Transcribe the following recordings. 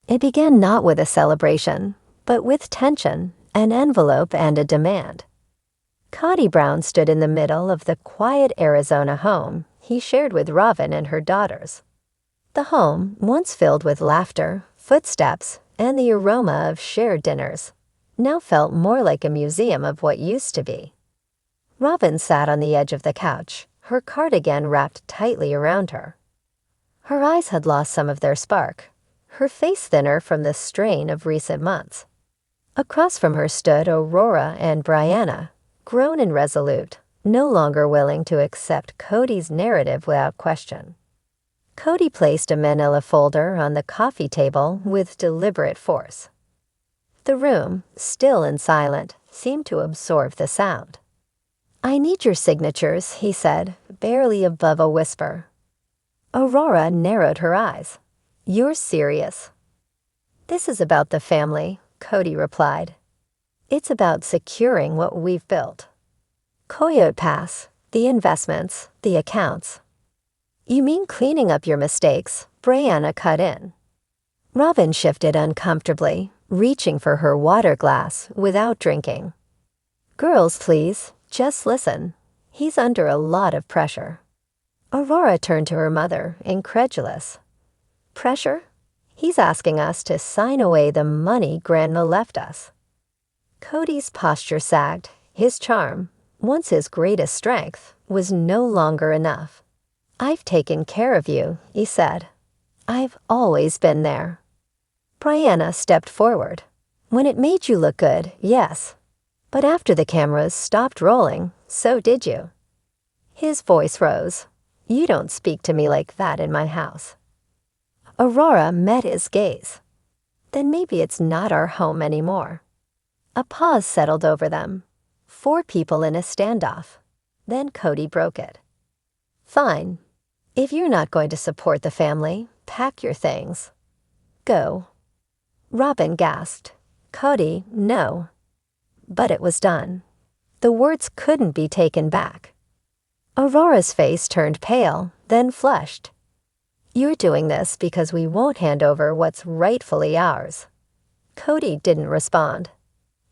It began not with a celebration, but with tension, an envelope, and a demand. Kody Brown stood in the middle of the quiet Arizona home he shared with Robyn and her daughters. The home, once filled with laughter, footsteps, and the aroma of shared dinners, now felt more like a museum of what used to be. Robyn sat on the edge of the couch, her cardigan wrapped tightly around her. Her eyes had lost some of their spark, her face thinner from the strain of recent months. Across from her stood Aurora and Brianna, grown and resolute, no longer willing to accept Kody's narrative without question. Kody placed a manila folder on the coffee table with deliberate force. The room, still and silent, seemed to absorb the sound. "I need your signatures," he said, barely above a whisper. Aurora narrowed her eyes. "You're serious?" "This is about the family," Kody replied. "It's about securing what we've built. Coyote Pass, the investments, the accounts." "You mean cleaning up your mistakes?" Brianna cut in. Robyn shifted uncomfortably, reaching for her water glass without drinking. "Girls, please, just listen. He's under a lot of pressure." Aurora turned to her mother, incredulous. "Pressure? He's asking us to sign away the money Grandma left us." Kody's posture sagged. His charm, once his greatest strength, was no longer enough. "I've taken care of you," he said. "I've always been there." Brianna stepped forward. "When it made you look good, yes. But after the cameras stopped rolling, so did you." His voice rose. "You don't speak to me like that in my house." Aurora met his gaze. "Then maybe it's not our home anymore." A pause settled over them. 4 people in a standoff. Then Kody broke it. "Fine. If you're not going to support the family, pack your things. Go." Robyn gasped. "Kody, no." But it was done. The words couldn't be taken back. Aurora's face turned pale, then flushed. "You're doing this because we won't hand over what's rightfully ours." Kody didn't respond.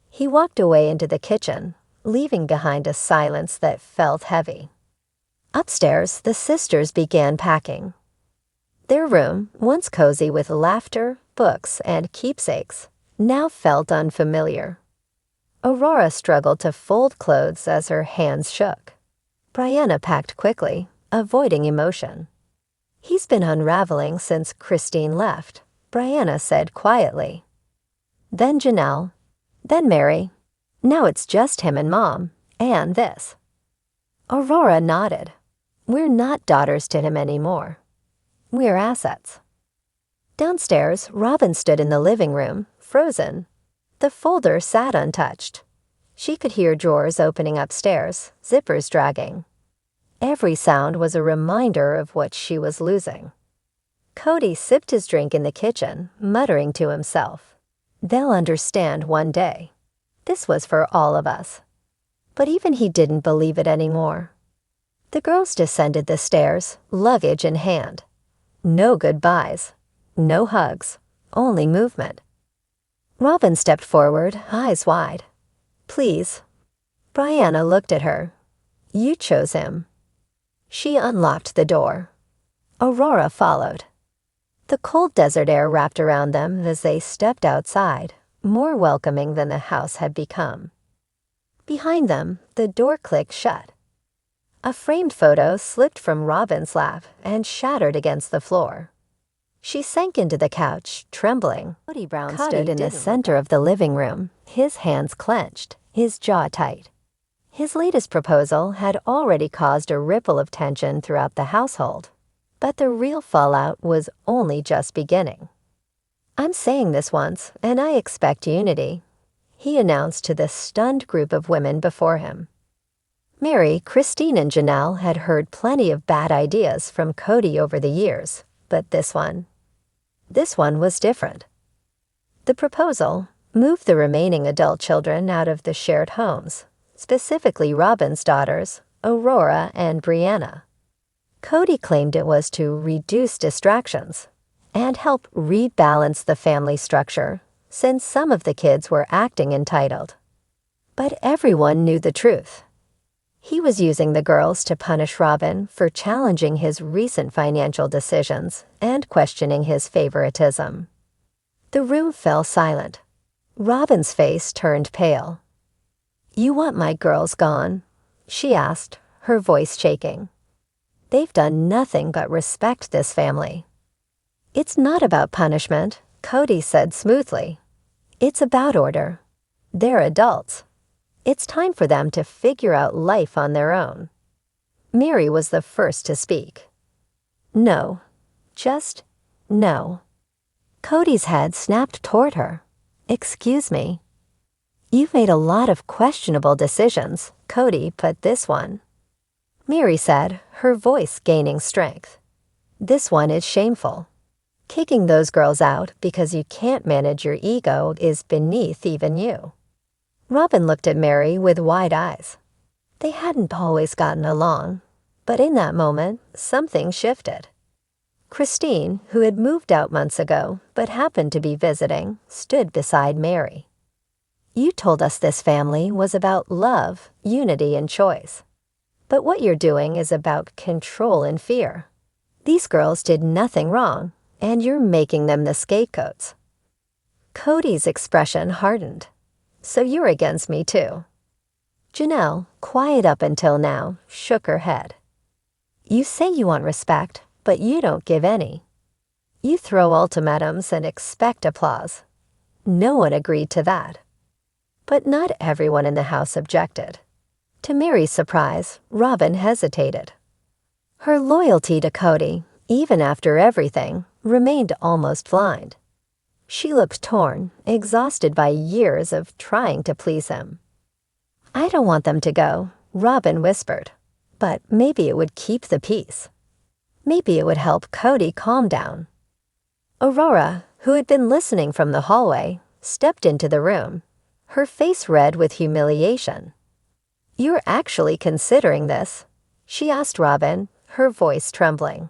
He walked away into the kitchen, leaving behind a silence that felt heavy. Upstairs, the sisters began packing. Their room, once cozy with laughter, books, and keepsakes, now felt unfamiliar. Aurora struggled to fold clothes as her hands shook. Brianna packed quickly, avoiding emotion. "He's been unraveling since Christine left," Brianna said quietly. Then Janelle. Then Mary. Now it's just him and Mom, and this. Aurora nodded. "We're not daughters to him anymore. We're assets." Downstairs, Robyn stood in the living room, frozen. The folder sat untouched. She could hear drawers opening upstairs, zippers dragging. Every sound was a reminder of what she was losing. Kody sipped his drink in the kitchen, muttering to himself, "They'll understand one day. This was for all of us." But even he didn't believe it anymore. The girls descended the stairs, luggage in hand. No goodbyes, no hugs, only movement. Robyn stepped forward, eyes wide. "Please." Brianna looked at her. "You chose him." She unlocked the door. Aurora followed. The cold desert air wrapped around them as they stepped outside, more welcoming than the house had become. Behind them, the door clicked shut. A framed photo slipped from Robyn's lap and shattered against the floor. She sank into the couch, trembling. Kody Brown stood in the center of the living room, his hands clenched, his jaw tight. His latest proposal had already caused a ripple of tension throughout the household, but the real fallout was only just beginning. "I'm saying this once, and I expect unity," he announced to the stunned group of women before him. Mary, Christine, and Janelle had heard plenty of bad ideas from Kody over the years, but this one was different. The proposal moved the remaining adult children out of the shared homes, specifically Robyn's daughters, Aurora and Brianna. Kody claimed it was to reduce distractions, and help rebalance the family structure, since some of the kids were acting entitled. But everyone knew the truth. He was using the girls to punish Robyn for challenging his recent financial decisions and questioning his favoritism. The room fell silent. Robyn's face turned pale. "You want my girls gone?" she asked, her voice shaking. "They've done nothing but respect this family." "It's not about punishment," Kody said smoothly. "It's about order. They're adults. It's time for them to figure out life on their own." Mary was the first to speak. "No. Just no." Kody's head snapped toward her. "Excuse me." "You've made a lot of questionable decisions," Kody put this one. Mary said, her voice gaining strength. "This one is shameful. Kicking those girls out because you can't manage your ego is beneath even you." Robyn looked at Mary with wide eyes. They hadn't always gotten along, but in that moment, something shifted. Christine, who had moved out months ago but happened to be visiting, stood beside Mary. "You told us this family was about love, unity, and choice. But what you're doing is about control and fear. These girls did nothing wrong, and you're making them the scapegoats." Kody's expression hardened. "So you're against me too." Janelle, quiet up until now, shook her head. "You say you want respect, but you don't give any. You throw ultimatums and expect applause. No one agreed to that." But not everyone in the house objected. To Mary's surprise, Robyn hesitated. Her loyalty to Kody, even after everything, remained almost blind. She looked torn, exhausted by years of trying to please him. "I don't want them to go," Robyn whispered. "But maybe it would keep the peace. Maybe it would help Kody calm down." Aurora, who had been listening from the hallway, stepped into the room, her face red with humiliation. "You're actually considering this?" she asked Robyn, her voice trembling.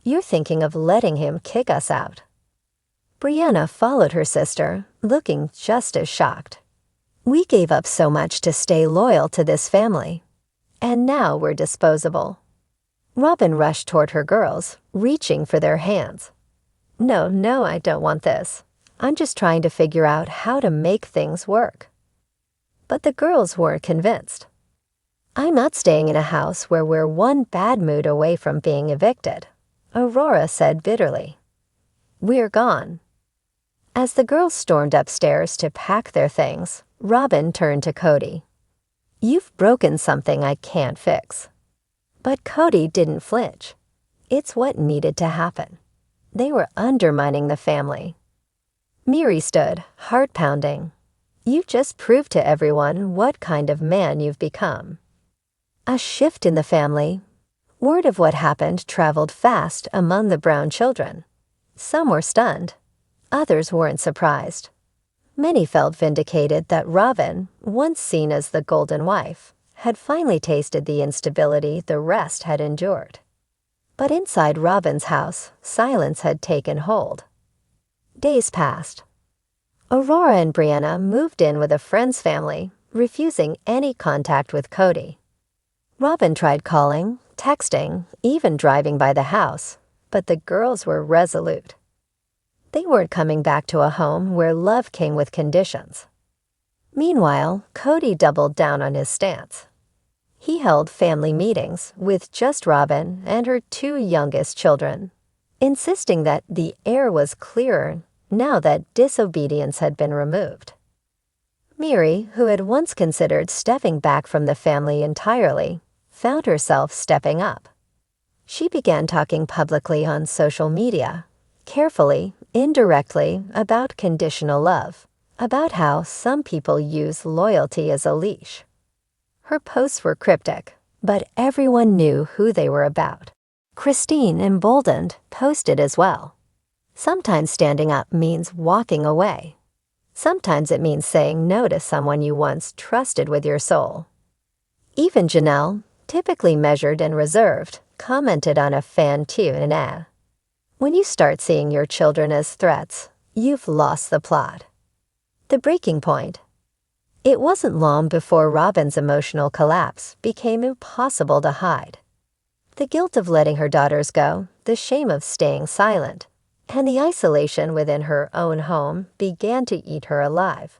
"You're thinking of letting him kick us out?" Brianna followed her sister, looking just as shocked. "We gave up so much to stay loyal to this family. And now we're disposable." Robyn rushed toward her girls, reaching for their hands. No, I don't want this. I'm just trying to figure out how to make things work." But the girls weren't convinced. "I'm not staying in a house where we're one bad mood away from being evicted," Aurora said bitterly. "We're gone." As the girls stormed upstairs to pack their things, Robyn turned to Kody. "You've broken something I can't fix." But Kody didn't flinch. It's what needed to happen. They were undermining the family. Mary stood, heart pounding. "You just proved to everyone what kind of man you've become." A shift in the family. Word of what happened traveled fast among the Brown children. Some were stunned. Others weren't surprised. Many felt vindicated that Robyn, once seen as the golden wife, had finally tasted the instability the rest had endured. But inside Robyn's house, silence had taken hold. Days passed. Aurora and Brianna moved in with a friend's family, refusing any contact with Kody. Robyn tried calling, texting, even driving by the house, but the girls were resolute. They weren't coming back to a home where love came with conditions. Meanwhile, Kody doubled down on his stance. He held family meetings with just Robyn and her two youngest children, insisting that the air was clearer now that disobedience had been removed. Mary, who had once considered stepping back from the family entirely, found herself stepping up. She began talking publicly on social media, carefully, indirectly, about conditional love, about how some people use loyalty as a leash. Her posts were cryptic, but everyone knew who they were about. Christine, emboldened, posted as well. Sometimes standing up means walking away. Sometimes it means saying no to someone you once trusted with your soul. Even Janelle, typically measured and reserved, commented on a fan tune. When you start seeing your children as threats, you've lost the plot. The breaking point. It wasn't long before Robyn's emotional collapse became impossible to hide. The guilt of letting her daughters go, the shame of staying silent, and the isolation within her own home began to eat her alive.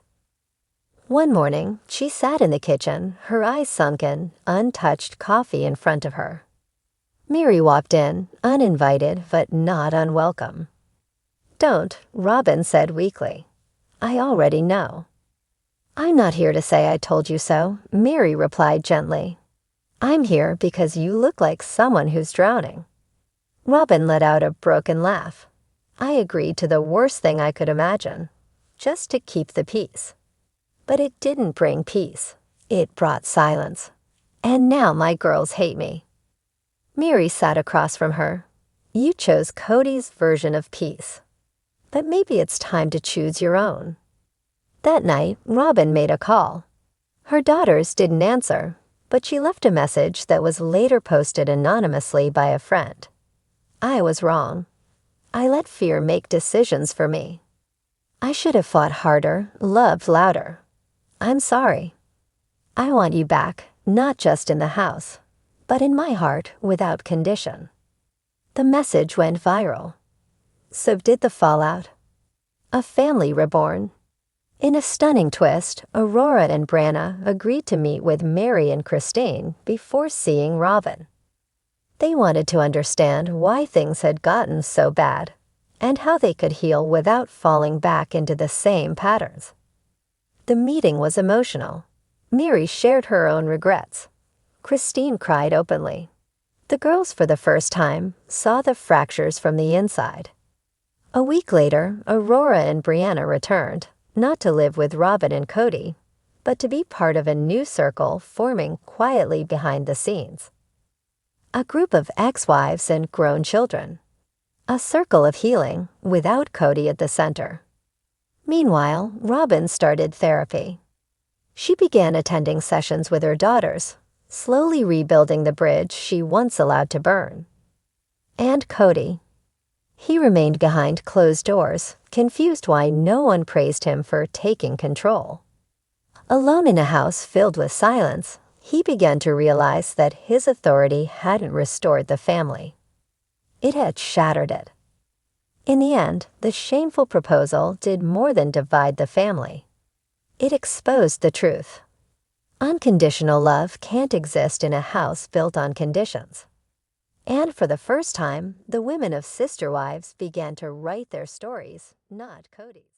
One morning, she sat in the kitchen, her eyes sunken, untouched coffee in front of her. Mary walked in, uninvited but not unwelcome. "Don't," Robyn said weakly. "I already know." "I'm not here to say I told you so," Mary replied gently. "I'm here because you look like someone who's drowning." Robyn let out a broken laugh. "I agreed to the worst thing I could imagine, just to keep the peace. But it didn't bring peace. It brought silence. And now my girls hate me." Mary sat across from her. "You chose Kody's version of peace. But maybe it's time to choose your own." That night, Robyn made a call. Her daughters didn't answer, but she left a message that was later posted anonymously by a friend. "I was wrong. I let fear make decisions for me. I should have fought harder, loved louder. I'm sorry. I want you back, not just in the house, but in my heart without condition." The message went viral. So did the fallout. A family reborn. In a stunning twist, Aurora and Brianna agreed to meet with Mary and Christine before seeing Robyn. They wanted to understand why things had gotten so bad and how they could heal without falling back into the same patterns. The meeting was emotional. Mary shared her own regrets. Christine cried openly. The girls, for the first time, saw the fractures from the inside. A week later, Aurora and Brianna returned, not to live with Robyn and Kody, but to be part of a new circle forming quietly behind the scenes. A group of ex-wives and grown children. A circle of healing without Kody at the center. Meanwhile, Robyn started therapy. She began attending sessions with her daughters, slowly rebuilding the bridge she once allowed to burn. And Kody. He remained behind closed doors, confused why no one praised him for taking control. Alone in a house filled with silence, he began to realize that his authority hadn't restored the family. It had shattered it. In the end, the shameful proposal did more than divide the family. It exposed the truth. Unconditional love can't exist in a house built on conditions. And for the first time, the women of Sister Wives began to write their stories, not Kody's.